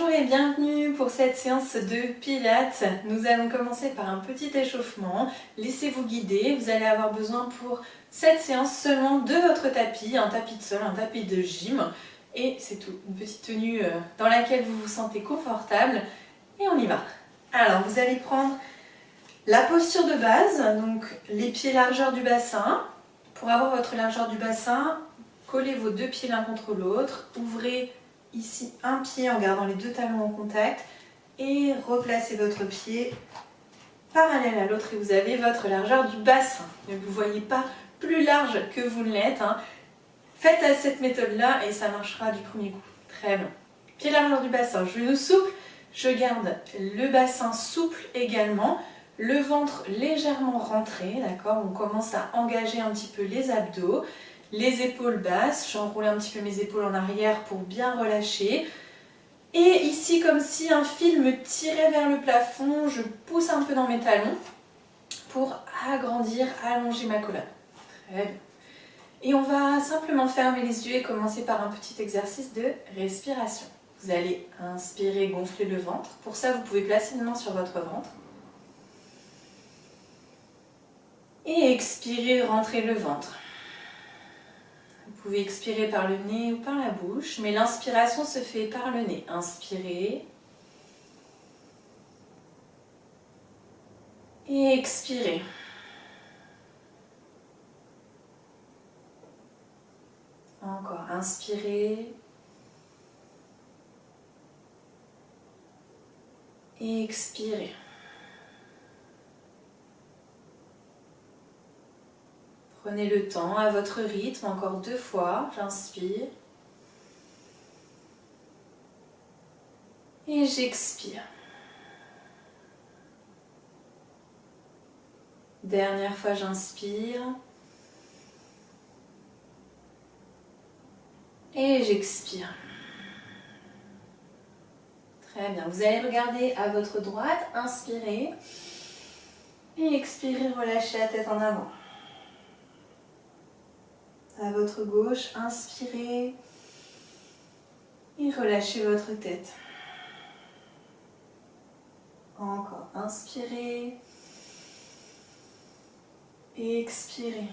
Bonjour et bienvenue pour cette séance de pilates. Nous allons commencer par un petit échauffement. Laissez-vous guider, vous allez avoir besoin pour cette séance seulement de votre tapis, un tapis de sol, un tapis de gym. Et c'est tout, une petite tenue dans laquelle vous vous sentez confortable. Et on y va. Alors vous allez prendre la posture de base, donc les pieds largeur du bassin. Pour avoir votre largeur du bassin, collez vos deux pieds l'un contre l'autre, ouvrez ici un pied en gardant les deux talons en contact et replacez votre pied parallèle à l'autre et vous avez votre largeur du bassin. Ne vous voyez pas plus large que vous ne l'êtes. Faites à cette méthode-là et ça marchera du premier coup. Très bien. Pied largeur du bassin, genou souple, je garde le bassin souple également, le ventre légèrement rentré, d'accord? On commence à engager un petit peu les abdos. Les épaules basses, j'enroule un petit peu mes épaules en arrière pour bien relâcher. Et ici, comme si un fil me tirait vers le plafond, je pousse un peu dans mes talons pour agrandir, allonger ma colonne. Très bien. Et on va simplement fermer les yeux et commencer par un petit exercice de respiration. Vous allez inspirer, gonfler le ventre. Pour ça, vous pouvez placer une main sur votre ventre. Et expirer, rentrer le ventre. Vous pouvez expirer par le nez ou par la bouche, mais l'inspiration se fait par le nez. Inspirez. Et expirez. Encore, inspirez. Et expirez. Prenez le temps à votre rythme, encore 2 fois. J'inspire. Et j'expire. Dernière fois, j'inspire. Et j'expire. Très bien. Vous allez regarder à votre droite, inspirez. Et expirez, relâchez la tête en avant. À votre gauche, inspirez et relâchez votre tête. Encore, inspirez et expirez.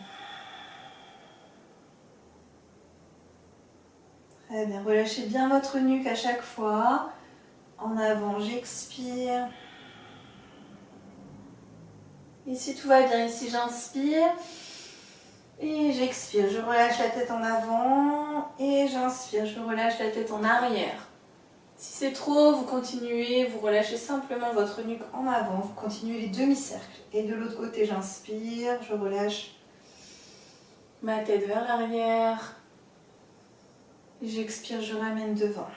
Très bien, relâchez bien votre nuque à chaque fois. En avant, j'expire. Ici, tout va bien. Ici, j'inspire. Et j'expire, je relâche la tête en avant et j'inspire, je relâche la tête en arrière. Si c'est trop, vous continuez, vous relâchez simplement votre nuque en avant, vous continuez les demi-cercles. Et de l'autre côté, j'inspire, je relâche ma tête vers l'arrière. J'expire, je ramène devant.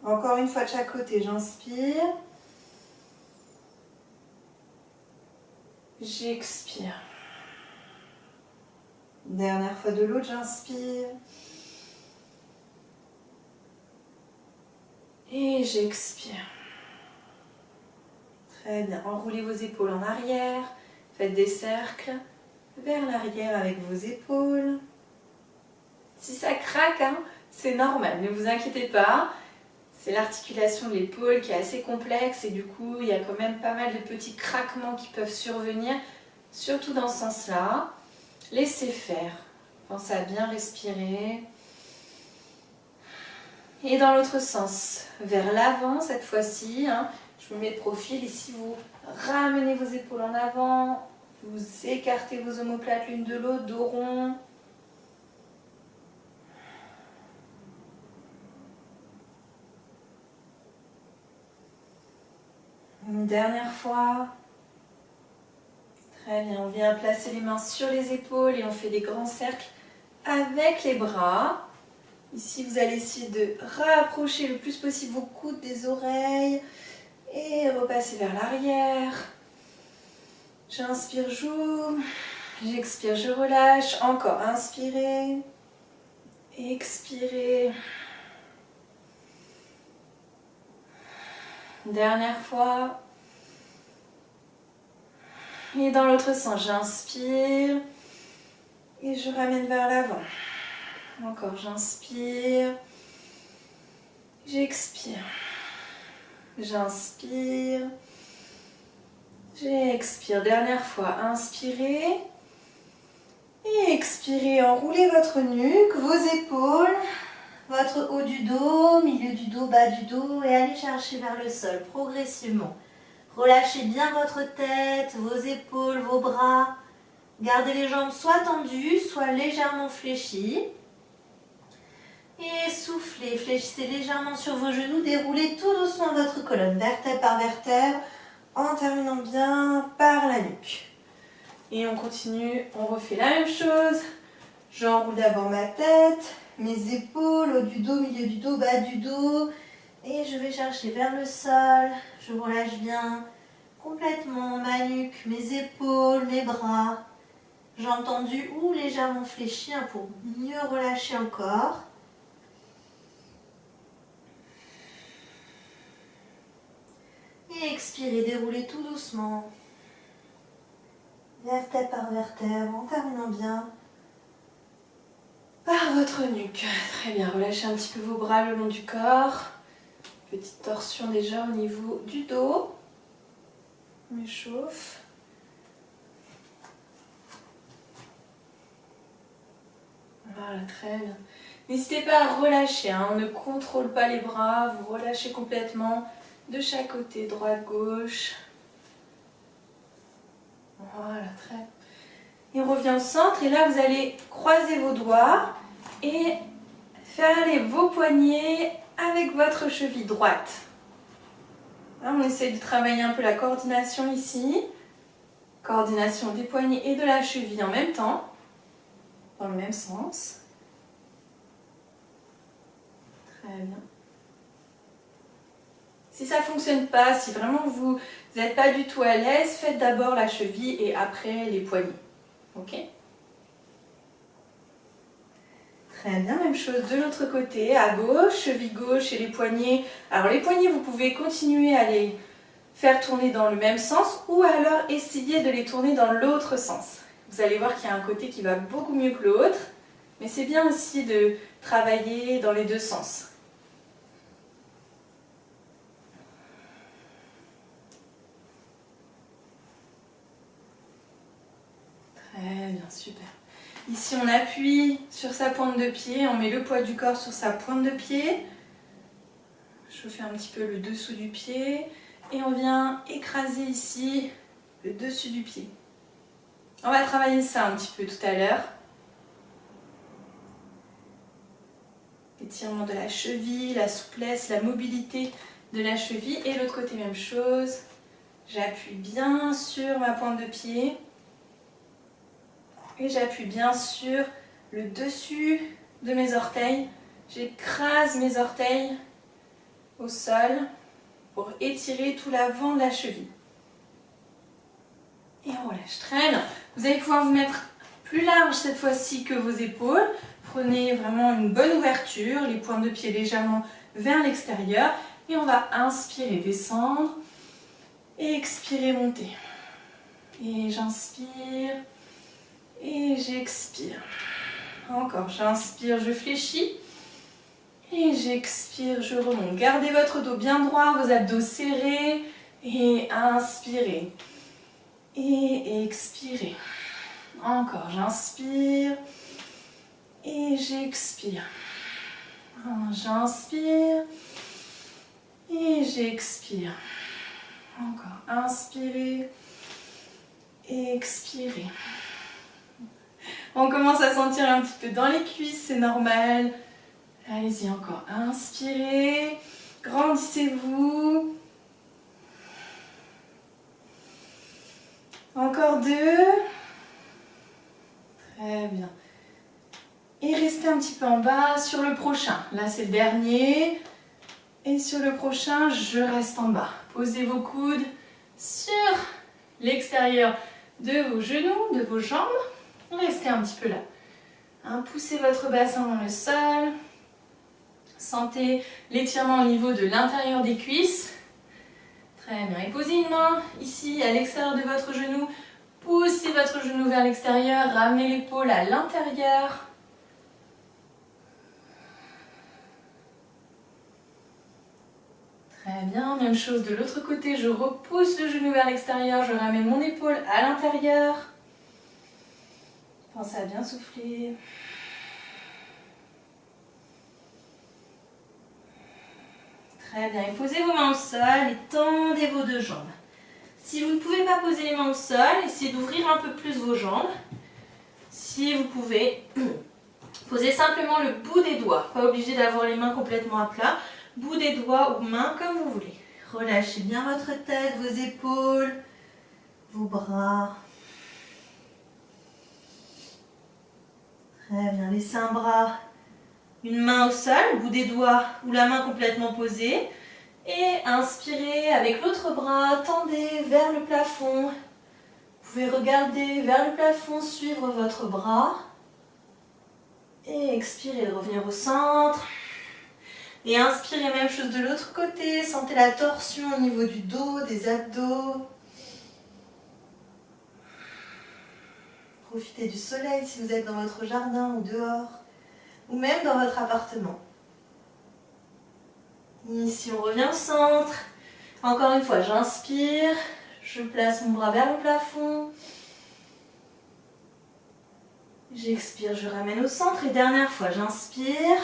Encore une fois de chaque côté, j'inspire. J'expire. Dernière fois de l'autre, j'inspire. Et j'expire. Très bien. Enroulez vos épaules en arrière. Faites des cercles vers l'arrière avec vos épaules. Si ça craque, c'est normal. Ne vous inquiétez pas. C'est l'articulation de l'épaule qui est assez complexe et du coup, il y a quand même pas mal de petits craquements qui peuvent survenir, surtout dans ce sens-là. Laissez faire. Pensez à bien respirer. Et dans l'autre sens, vers l'avant cette fois-ci. Je me mets de profil. Ici, vous ramenez vos épaules en avant. Vous écartez vos omoplates l'une de l'autre, dos rond. Une dernière fois. Très bien, on vient placer les mains sur les épaules et on fait des grands cercles avec les bras. Ici, vous allez essayer de rapprocher le plus possible vos coudes des oreilles et repasser vers l'arrière. J'inspire, j'ouvre. J'expire, je relâche. Encore, inspirez. Expirez. Dernière fois. Et dans l'autre sens, j'inspire et je ramène vers l'avant. Encore, j'inspire J'expire. J'inspire. J'expire. Dernière fois. Inspirez. Et expirez. Enroulez votre nuque, vos épaules, votre haut du dos, milieu du dos, bas du dos. Et allez chercher vers le sol progressivement. Relâchez bien votre tête, vos épaules, vos bras. Gardez les jambes soit tendues, soit légèrement fléchies. Et soufflez, fléchissez légèrement sur vos genoux, déroulez tout doucement votre colonne, vertèbre par vertèbre, en terminant bien par la nuque. Et on continue, on refait la même chose. J'enroule d'abord ma tête, mes épaules, haut du dos, milieu du dos, bas du dos. Et je vais chercher vers le sol, je relâche bien complètement ma nuque, mes épaules, mes bras. Jambes tendues ou légèrement fléchies pour mieux relâcher encore. Et expirez, déroulez tout doucement. Vertèbre par vertèbre, en terminant bien par votre nuque. Très bien, relâchez un petit peu vos bras le long du corps. Petite torsion déjà au niveau du dos. On échauffe. Voilà, très bien. N'hésitez pas à relâcher, hein. On ne contrôle pas les bras, vous relâchez complètement de chaque côté, droite, gauche. Voilà, très bien. Et on revient au centre et là vous allez croiser vos doigts et faire aller vos poignets avec votre cheville droite. Là, on essaie de travailler un peu la coordination ici. Coordination des poignets et de la cheville en même temps, dans le même sens. Très bien. Si ça ne fonctionne pas, si vraiment vous n'êtes pas du tout à l'aise, faites d'abord la cheville et après les poignets. Ok? Très bien, même chose de l'autre côté, à gauche, cheville gauche et les poignets. Alors les poignets, vous pouvez continuer à les faire tourner dans le même sens ou alors essayer de les tourner dans l'autre sens. Vous allez voir qu'il y a un côté qui va beaucoup mieux que l'autre, mais c'est bien aussi de travailler dans les deux sens. Très bien, super. Ici, on appuie sur sa pointe de pied, on met le poids du corps sur sa pointe de pied. Chauffer un petit peu le dessous du pied et on vient écraser ici le dessus du pied. On va travailler ça un petit peu tout à l'heure. Étirement de la cheville, la souplesse, la mobilité de la cheville. Et l'autre côté, même chose. J'appuie bien sur ma pointe de pied. Et j'appuie bien sur le dessus de mes orteils. J'écrase mes orteils au sol pour étirer tout l'avant de la cheville. Et on relâche. Très bien. Vous allez pouvoir vous mettre plus large cette fois-ci que vos épaules. Prenez vraiment une bonne ouverture, les pointes de pied légèrement vers l'extérieur. Et on va inspirer, descendre. Et expirer, monter. Et j'inspire. Et j'expire. Encore, j'inspire, je fléchis. Et j'expire, je remonte. Gardez votre dos bien droit, vos abdos serrés. Et inspirez. Et expirez. Encore, j'inspire. Et j'expire. J'inspire. Et j'expire. Encore, inspirez. Expirez. On commence à sentir un petit peu dans les cuisses, c'est normal. Allez-y encore. Inspirez. Grandissez-vous. Encore 2. Très bien. Et restez un petit peu en bas sur le prochain. Là, c'est le dernier. Et sur le prochain, je reste en bas. Posez vos coudes sur l'extérieur de vos genoux, de vos jambes. Restez un petit peu là. Poussez votre bassin dans le sol. Sentez l'étirement au niveau de l'intérieur des cuisses. Très bien. Et posez une main ici à l'extérieur de votre genou. Poussez votre genou vers l'extérieur. Ramenez l'épaule à l'intérieur. Très bien, même chose de l'autre côté, je repousse le genou vers l'extérieur, je ramène mon épaule à l'intérieur. Pensez à bien souffler. Très bien, et posez vos mains au sol et tendez vos deux jambes. Si vous ne pouvez pas poser les mains au sol, essayez d'ouvrir un peu plus vos jambes. Si vous pouvez, posez simplement le bout des doigts, pas obligé d'avoir les mains complètement à plat. Bout des doigts ou mains comme vous voulez. Relâchez bien votre tête, vos épaules, vos bras. Très bien, laissez un bras, une main au sol, bout des doigts ou la main complètement posée. Et inspirez avec l'autre bras, tendez vers le plafond. Vous pouvez regarder vers le plafond, suivre votre bras. Et expirez, revenir au centre. Et inspirez, même chose de l'autre côté. Sentez la torsion au niveau du dos, des abdos. Profitez du soleil si vous êtes dans votre jardin ou dehors. Ou même dans votre appartement. Ici, on revient au centre. Encore une fois, j'inspire. Je place mon bras vers le plafond. J'expire, je ramène au centre. Et dernière fois, j'inspire.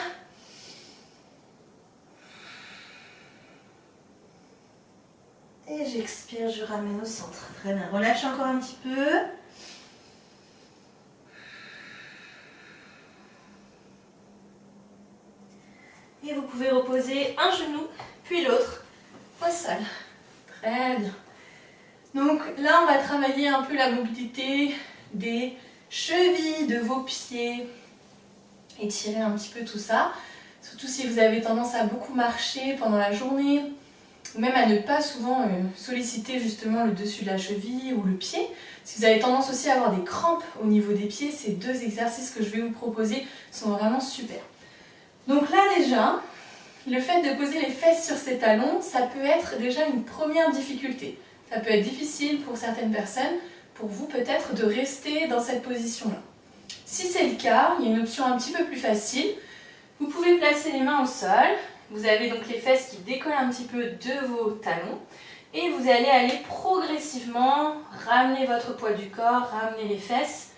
Et j'expire, je ramène au centre. Très bien, relâchez encore un petit peu. Et vous pouvez reposer un genou, puis l'autre au sol. Très bien. Donc là, on va travailler un peu la mobilité des chevilles, de vos pieds. Étirer un petit peu tout ça. Surtout si vous avez tendance à beaucoup marcher pendant la journée, ou même à ne pas souvent solliciter justement le dessus de la cheville ou le pied. Si vous avez tendance aussi à avoir des crampes au niveau des pieds, ces deux exercices que je vais vous proposer sont vraiment super. Donc là déjà, le fait de poser les fesses sur ces talons, ça peut être déjà une première difficulté. Ça peut être difficile pour certaines personnes, pour vous peut-être de rester dans cette position-là. Si c'est le cas, il y a une option un petit peu plus facile. Vous pouvez placer les mains au sol. Vous avez donc les fesses qui décollent un petit peu de vos talons. Et vous allez aller progressivement ramener votre poids du corps, ramener les fesses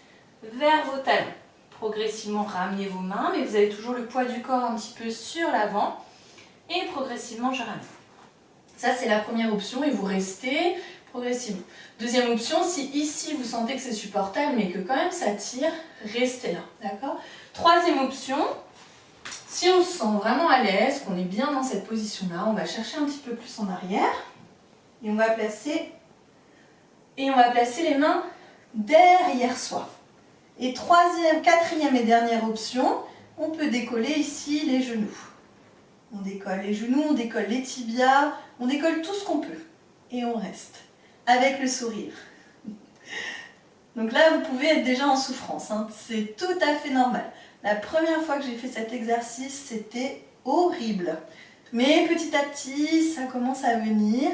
vers vos talons. Progressivement ramenez vos mains, mais vous avez toujours le poids du corps un petit peu sur l'avant. Et progressivement, je ramène. Ça, c'est la première option et vous restez progressivement. Deuxième option, si ici vous sentez que c'est supportable, mais que quand même ça tire, restez là. D'accord ? Troisième option, si on se sent vraiment à l'aise, qu'on est bien dans cette position-là, on va chercher un petit peu plus en arrière et on va placer les mains derrière soi. Et troisième, quatrième et dernière option, on peut décoller ici les genoux. On décolle les genoux, on décolle les tibias, on décolle tout ce qu'on peut. Et on reste, avec le sourire. Donc là, vous pouvez être déjà en souffrance, hein. C'est tout à fait normal. La première fois que j'ai fait cet exercice, c'était horrible. Mais petit à petit, ça commence à venir.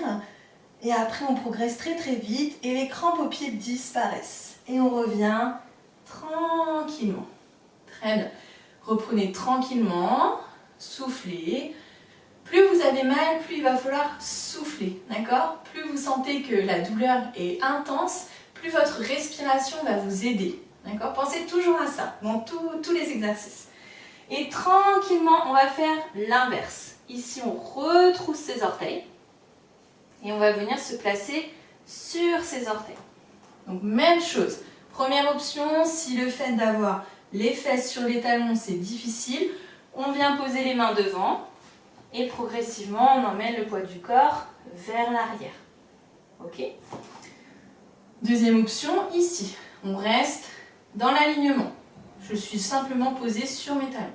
Et après, on progresse très très vite et les crampes aux pieds disparaissent. Et on revient tranquillement. Très bien. Reprenez tranquillement, soufflez. Plus vous avez mal, plus il va falloir souffler, d'accord ? Plus vous sentez que la douleur est intense, plus votre respiration va vous aider, d'accord ? Pensez toujours à ça dans tous les exercices. Et tranquillement, on va faire l'inverse. Ici, on retrousse ses orteils et on va venir se placer sur ses orteils. Donc, même chose. Première option, si le fait d'avoir les fesses sur les talons, c'est difficile, on vient poser les mains devant. Et progressivement, on emmène le poids du corps vers l'arrière. Ok ? Deuxième option, ici. On reste dans l'alignement. Je suis simplement posée sur mes talons.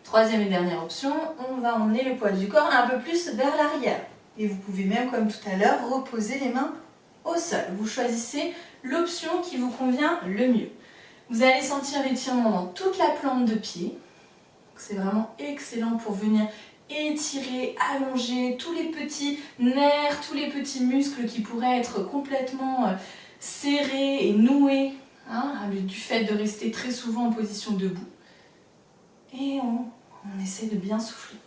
Troisième et dernière option, on va emmener le poids du corps un peu plus vers l'arrière. Et vous pouvez même, comme tout à l'heure, reposer les mains au sol. Vous choisissez l'option qui vous convient le mieux. Vous allez sentir l'étirement dans toute la plante de pied. C'est vraiment excellent pour venir étirer, allonger tous les petits nerfs, tous les petits muscles qui pourraient être complètement serrés et noués, hein, du fait de rester très souvent en position debout. Et on essaie de bien souffler.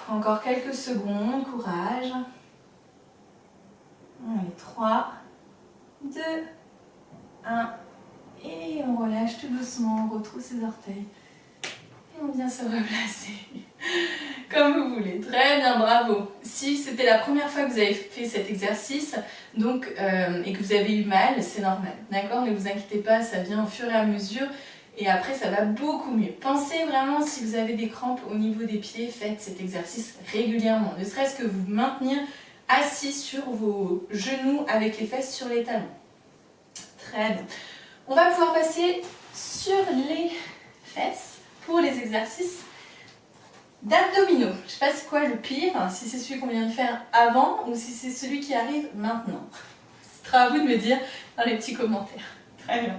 Encore quelques secondes, courage. Allez, 3, 2, 1. Et on relâche tout doucement, on retrousse les orteils. Et on vient se replacer. Comme vous voulez. Très bien, bravo. Si c'était la première fois que vous avez fait cet exercice donc, et que vous avez eu mal, c'est normal. D'accord? Ne vous inquiétez pas, ça vient au fur et à mesure. Et après, ça va beaucoup mieux. Pensez vraiment, si vous avez des crampes au niveau des pieds, faites cet exercice régulièrement. Ne serait-ce que vous maintenir assis sur vos genoux avec les fesses sur les talons. Très bien. On va pouvoir passer sur les fesses pour les exercices d'abdominaux. Je ne sais pas c'est quoi le pire, si c'est celui qu'on vient de faire avant ou si c'est celui qui arrive maintenant. Ce sera à vous de me dire dans les petits commentaires. Très bien.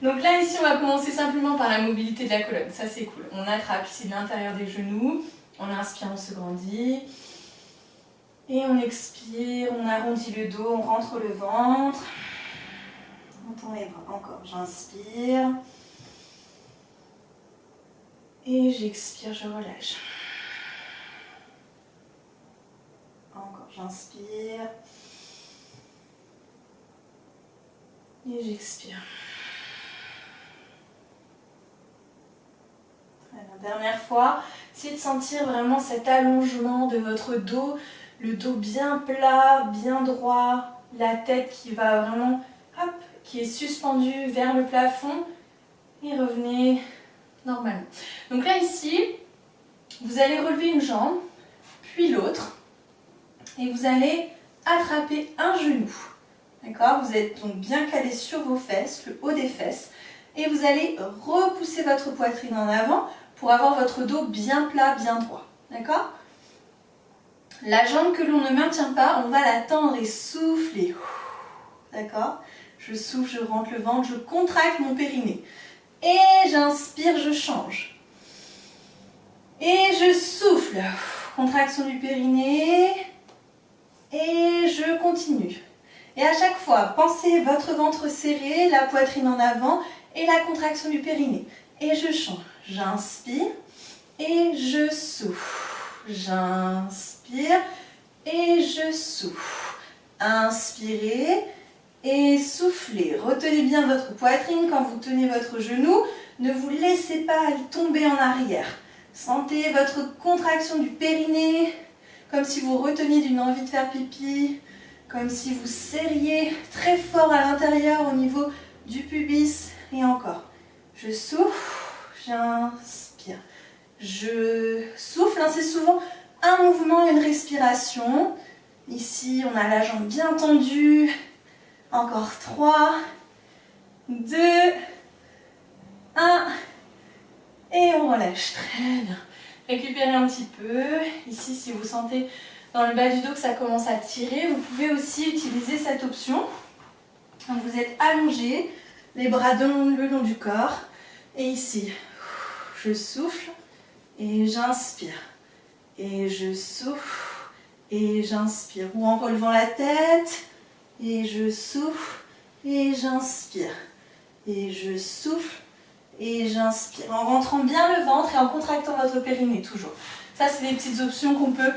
Donc là, ici, on va commencer simplement par la mobilité de la colonne. Ça, c'est cool. On attrape ici l'intérieur des genoux. On inspire, on se grandit. Et on expire, on arrondit le dos, on rentre le ventre. On tend les bras. Encore, j'inspire. Et j'expire, je relâche. Encore, j'inspire. Et j'expire. La dernière fois, essayez de sentir vraiment cet allongement de votre dos, le dos bien plat, bien droit, la tête qui va vraiment, hop, qui est suspendue vers le plafond et revenez normalement. Donc là ici, vous allez relever une jambe, puis l'autre, et vous allez attraper un genou. D'accord? Vous êtes donc bien calé sur vos fesses, le haut des fesses, et vous allez repousser votre poitrine en avant pour avoir votre dos bien plat, bien droit. D'accord? La jambe que l'on ne maintient pas, on va la tendre et souffler. D'accord? Je souffle, je rentre le ventre, je contracte mon périnée. Et j'inspire, je change. Et je souffle. Contraction du périnée. Et je continue. Et à chaque fois, pensez votre ventre serré, la poitrine en avant et la contraction du périnée. Et je change. J'inspire et je souffle. J'inspire et je souffle. Inspirez et soufflez. Retenez bien votre poitrine quand vous tenez votre genou. Ne vous laissez pas tomber en arrière. Sentez votre contraction du périnée, comme si vous reteniez d'une envie de faire pipi, comme si vous serriez très fort à l'intérieur au niveau du pubis. Et encore. Je souffle, j'inspire. Je souffle, c'est souvent un mouvement, une respiration. Ici, on a la jambe bien tendue. Encore 3, 2, 1. Et on relâche. Très bien. Récupérez un petit peu. Ici, si vous sentez dans le bas du dos que ça commence à tirer, vous pouvez aussi utiliser cette option. Donc, vous êtes allongé, les bras le long du corps. Et ici, je souffle et j'inspire. Et je souffle et j'inspire. Ou en relevant la tête. Et je souffle et j'inspire. Et je souffle et j'inspire. En rentrant bien le ventre et en contractant votre périnée toujours. Ça, c'est des petites options qu'on peut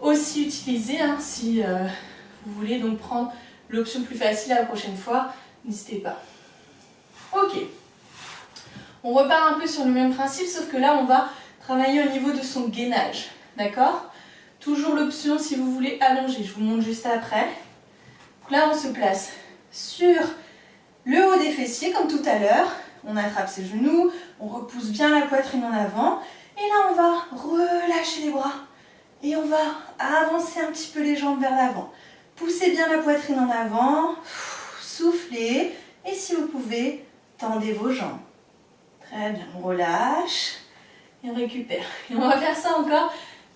aussi utiliser si vous voulez donc prendre l'option plus facile la prochaine fois. N'hésitez pas. Ok. On repart un peu sur le même principe, sauf que là, on va travailler au niveau de son gainage. D'accord? Toujours l'option si vous voulez allonger. Je vous montre juste après. Donc là, on se place sur le haut des fessiers, comme tout à l'heure. On attrape ses genoux, on repousse bien la poitrine en avant. Et là, on va relâcher les bras. Et on va avancer un petit peu les jambes vers l'avant. Poussez bien la poitrine en avant. Soufflez. Et si vous pouvez, tendez vos jambes. Très bien, on relâche. Et on récupère. Et on va faire ça encore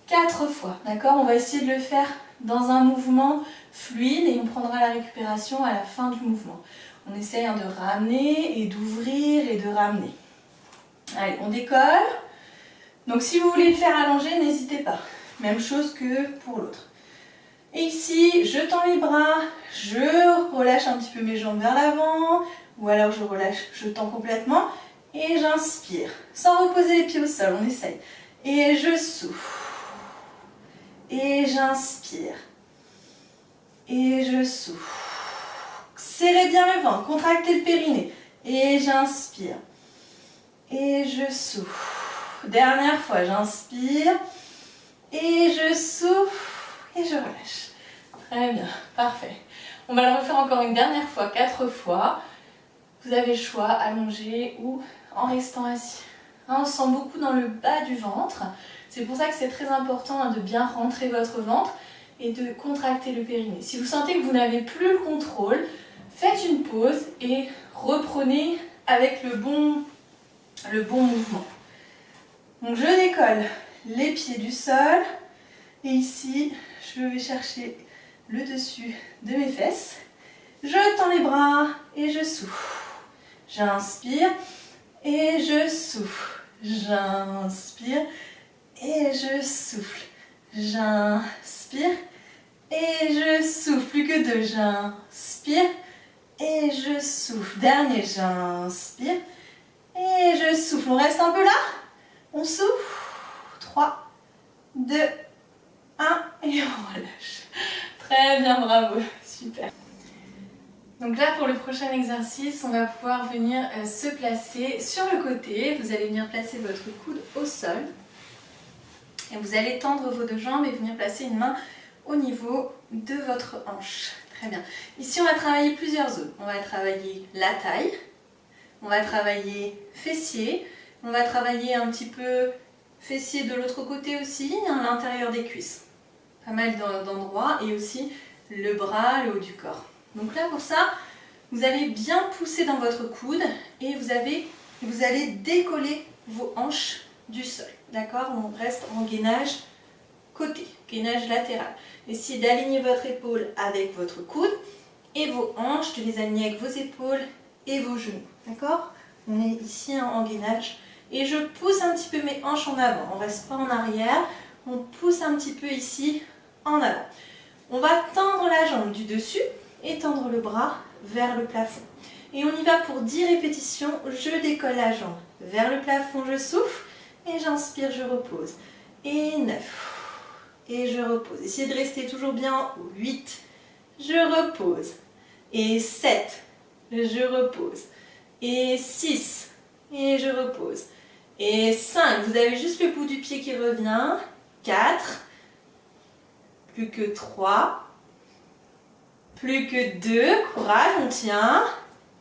4 fois. D'accord? On va essayer de le faire dans un mouvement fluide et on prendra la récupération à la fin du mouvement. On essaye de ramener et d'ouvrir et de ramener. Allez, on décolle. Donc si vous voulez le faire allonger, n'hésitez pas. Même chose que pour l'autre. Et ici, je tends les bras, je relâche un petit peu mes jambes vers l'avant, ou alors je relâche, je tends complètement, et j'inspire. Sans reposer les pieds au sol, on essaye. Et je souffle. Et j'inspire. Et je souffle. Serrez bien le ventre, contractez le périnée. Et j'inspire. Et je souffle. Dernière fois, j'inspire. Et je souffle. Et je relâche. Très bien, parfait. On va le refaire encore une dernière fois, 4 fois. Vous avez le choix, allongé ou en restant assis. On sent beaucoup dans le bas du ventre. C'est pour ça que c'est très important de bien rentrer votre ventre et de contracter le périnée. Si vous sentez que vous n'avez plus le contrôle, faites une pause et reprenez avec le bon mouvement. Donc je décolle les pieds du sol et ici je vais chercher le dessus de mes fesses. Je tends les bras et je souffle. J'inspire et je souffle. J'inspire et je souffle. J'inspire et je souffle. Plus que 2. J'inspire et je souffle. Dernier, j'inspire et je souffle. On reste un peu là. On souffle. 3, 2, 1 et on relâche. Très bien, bravo. Super. Donc là, pour le prochain exercice, on va pouvoir venir se placer sur le côté. Vous allez venir placer votre coude au sol. Et vous allez tendre vos 2 jambes et venir placer une main au niveau de votre hanche. Très bien. Ici, on va travailler plusieurs zones. On va travailler la taille. On va travailler fessier. On va travailler un petit peu fessier de l'autre côté aussi, à l'intérieur des cuisses. Pas mal d'endroits. Et aussi le bras, le haut du corps. Donc là, pour ça, vous allez bien pousser dans votre coude et vous allez décoller vos hanches du sol. D'accord? On reste en gainage côté, gainage latéral. Essayez d'aligner votre épaule avec votre coude et vos hanches, de les aligner avec vos épaules et vos genoux. D'accord? On est ici en gainage et je pousse un petit peu mes hanches en avant. On ne reste pas en arrière, on pousse un petit peu ici en avant. On va tendre la jambe du dessus et tendre le bras vers le plafond. Et on y va pour 10 répétitions. Je décolle la jambe vers le plafond, je souffle et j'inspire, je repose. Et 9. Et je repose. Essayez de rester toujours bien en haut. 8. Je repose. Et 7. Je repose. Et 6. Et je repose. Et 5. Vous avez juste le bout du pied qui revient. 4. Plus que 3. Plus que 2, courage, on tient.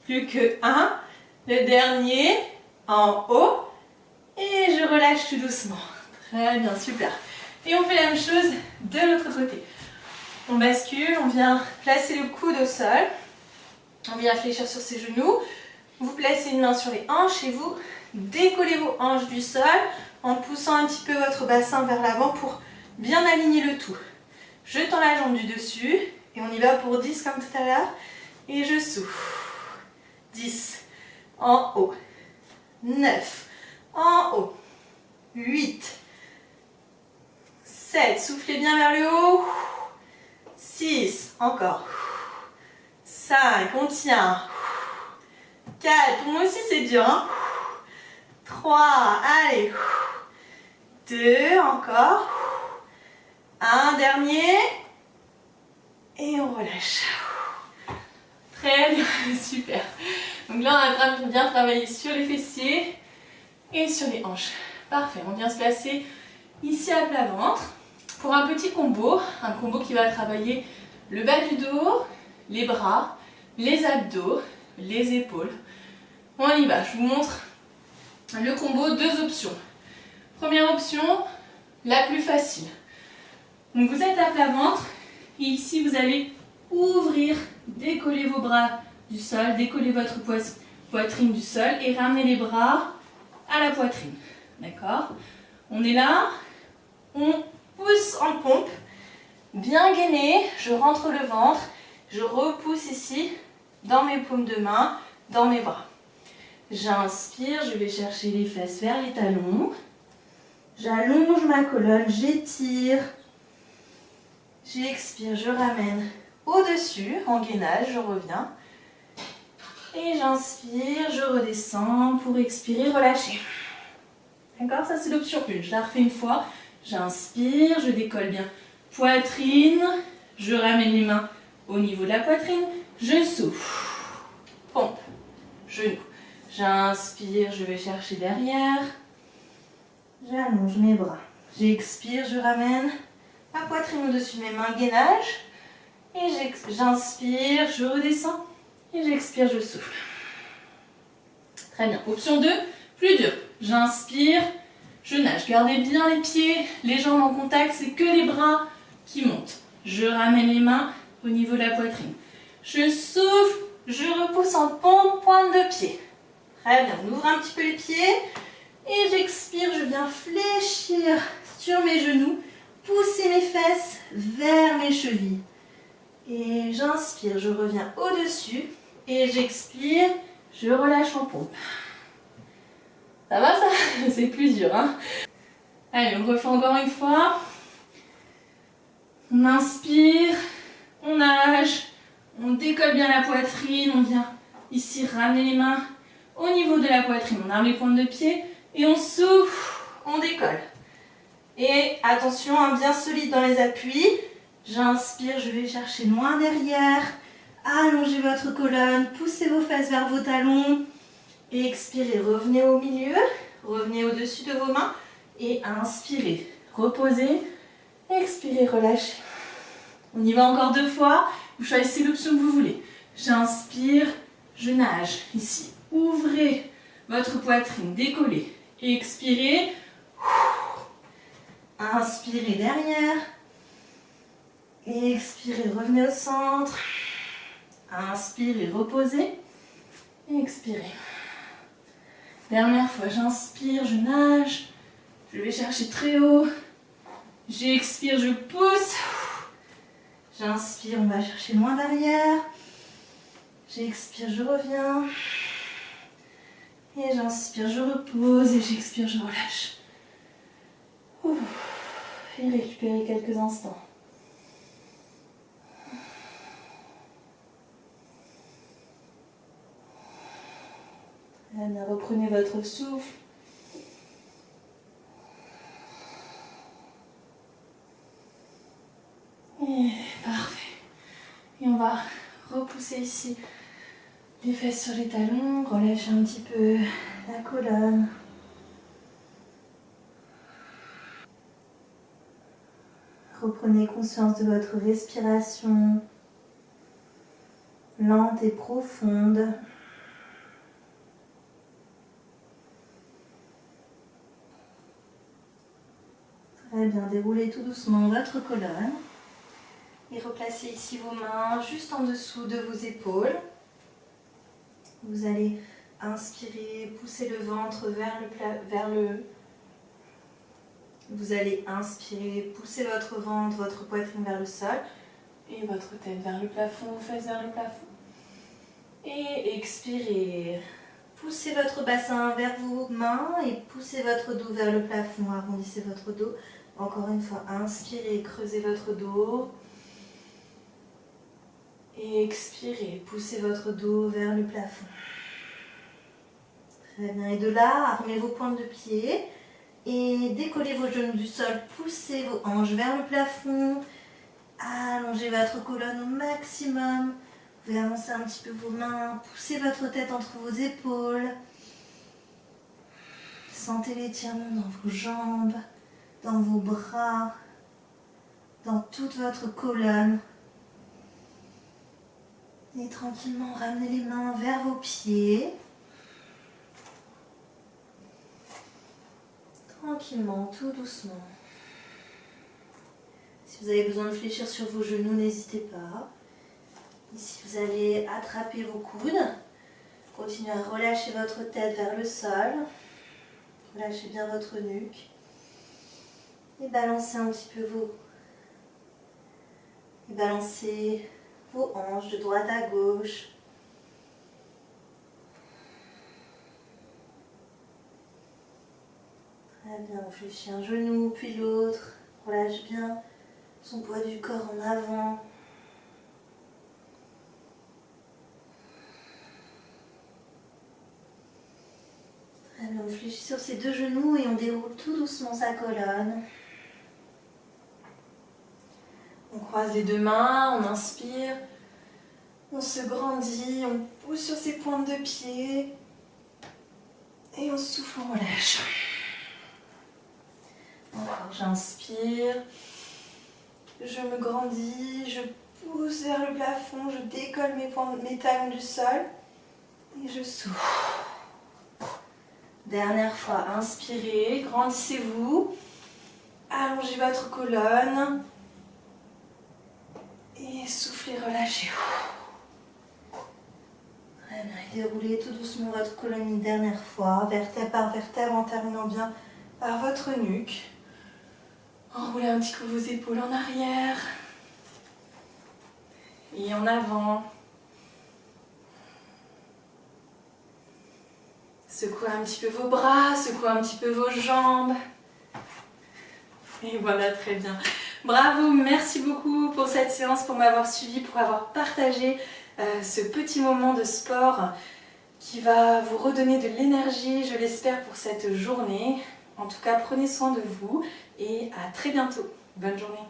Plus que 1, le dernier, en haut. Et je relâche tout doucement. Très bien, super. Et on fait la même chose de l'autre côté. On bascule, on vient placer le coude au sol. On vient fléchir sur ses genoux. Vous placez une main sur les hanches et vous décollez vos hanches du sol en poussant un petit peu votre bassin vers l'avant pour bien aligner le tout. Je tends la jambe du dessus. Et on y va pour 10 comme tout à l'heure. Et je souffle. 10. En haut. 9. En haut. 8. 7. Soufflez bien vers le haut. 6. Encore. 5. On tient. 4. Pour moi aussi c'est dur. Hein? 3. Allez. 2. Encore. Un dernier. Et on relâche. Très bien, super. Donc là, on a bien travaillé sur les fessiers et sur les hanches. Parfait, on vient se placer ici à plat ventre pour un petit combo. Un combo qui va travailler le bas du dos, les bras, les abdos, les épaules. On y va, je vous montre le combo, 2 options. Première option, la plus facile. Donc vous êtes à plat ventre. Et ici, vous allez ouvrir, décoller vos bras du sol, décoller votre poitrine du sol et ramener les bras à la poitrine. D'accord? On est là, on pousse en pompe, bien gainé, je rentre le ventre, je repousse ici dans mes paumes de main, dans mes bras. J'inspire, je vais chercher les fesses vers les talons. J'allonge ma colonne, j'étire. J'expire, je ramène au-dessus, en gainage, je reviens. Et j'inspire, je redescends pour expirer, relâcher. D'accord? Ça c'est l'option 1. Je la refais une fois. J'inspire, je décolle bien Poitrine, je ramène les mains au niveau de la poitrine, je souffle. Pompe, genou. J'inspire, je vais chercher derrière. J'allonge mes bras. J'expire, je ramène ma poitrine au-dessus de mes mains, gainage. Et j'inspire, je redescends. Et j'expire, je souffle. Très bien. Option 2, plus dur. J'inspire, je nage. Gardez bien les pieds, les jambes en contact. C'est que les bras qui montent. Je ramène les mains au niveau de la poitrine. Je souffle, je repousse en pompe, pointe de pied. Très bien. On ouvre un petit peu les pieds. Et j'expire, je viens fléchir sur mes genoux. Pousser mes fesses vers mes chevilles. Et j'inspire, je reviens au-dessus. Et j'expire, je relâche en pompe. Ça va ça? C'est plus dur, hein? Allez, on le refait encore une fois. On inspire, on nage, on décolle bien la poitrine, on vient ici ramener les mains au niveau de la poitrine. On arme les pointes de pied et on souffle, on décolle. Et attention, hein, bien solide dans les appuis. J'inspire, je vais chercher loin derrière. Allongez votre colonne, poussez vos fesses vers vos talons. Et expirez, revenez au milieu, revenez au-dessus de vos mains. Et inspirez, reposez, expirez, relâchez. On y va encore 2 fois, vous choisissez l'option que vous voulez. J'inspire, je nage ici. Ouvrez votre poitrine, décollez. Expirez. Inspirez derrière. Expirez, revenez au centre. Inspirez, reposez. Expirez. Dernière fois, j'inspire, je nage. Je vais chercher très haut. J'expire, je pousse. J'inspire, on va chercher loin derrière. J'expire, je reviens. Et j'inspire, je repose. Et j'expire, je relâche. Et récupérez quelques instants. Bien, reprenez votre souffle. Et parfait. Et on va repousser ici les fesses sur les talons, relâchez un petit peu la colonne. Reprenez conscience de votre respiration lente et profonde. Très bien, déroulez tout doucement votre colonne. Et replacez ici vos mains juste en dessous de vos épaules. Vous allez inspirer, pousser le ventre vers le... Vous allez inspirer, pousser votre ventre, votre poitrine vers le sol. Et votre tête vers le plafond, vos fesses vers le plafond. Et expirez. Poussez votre bassin vers vos mains et poussez votre dos vers le plafond. Arrondissez votre dos. Encore une fois, inspirez, creusez votre dos. Et expirez, poussez votre dos vers le plafond. Très bien. Et de là, armez vos pointes de pied. Et décollez vos genoux du sol. Poussez vos hanches vers le plafond. Allongez votre colonne au maximum. Vous pouvez avancer un petit peu vos mains. Poussez votre tête entre vos épaules. Sentez l'étirement dans vos jambes, dans vos bras, dans toute votre colonne. Et tranquillement, ramenez les mains vers vos pieds. Tranquillement, tout doucement. Si vous avez besoin de fléchir sur vos genoux, n'hésitez pas. Ici, vous allez attraper vos coudes. Continuez à relâcher votre tête vers le sol. Relâchez bien votre nuque. Et balancez un petit peu balancez vos hanches de droite à gauche. Très bien, on fléchit un genou puis l'autre. Relâche bien son poids du corps en avant. Très bien, on fléchit sur ses deux genoux et on déroule tout doucement sa colonne. croise les deux mains, on inspire, on se grandit, on pousse sur ses pointes de pied et on souffle, on relâche. Encore, j'inspire, je me grandis, je pousse vers le plafond, je décolle mes talons du sol et je souffle. Dernière fois, inspirez, grandissez-vous, allongez votre colonne et soufflez, relâchez. Très bien, et déroulez tout doucement votre colonne une dernière fois, vertèbre par vertèbre, en terminant bien par votre nuque. Enroulez un petit coup vos épaules en arrière et en avant. Secouez un petit peu vos bras, secouez un petit peu vos jambes. Et voilà, très bien. Bravo, merci beaucoup pour cette séance, pour m'avoir suivi, pour avoir partagé ce petit moment de sport qui va vous redonner de l'énergie, je l'espère, pour cette journée. En tout cas, prenez soin de vous et à très bientôt. Bonne journée.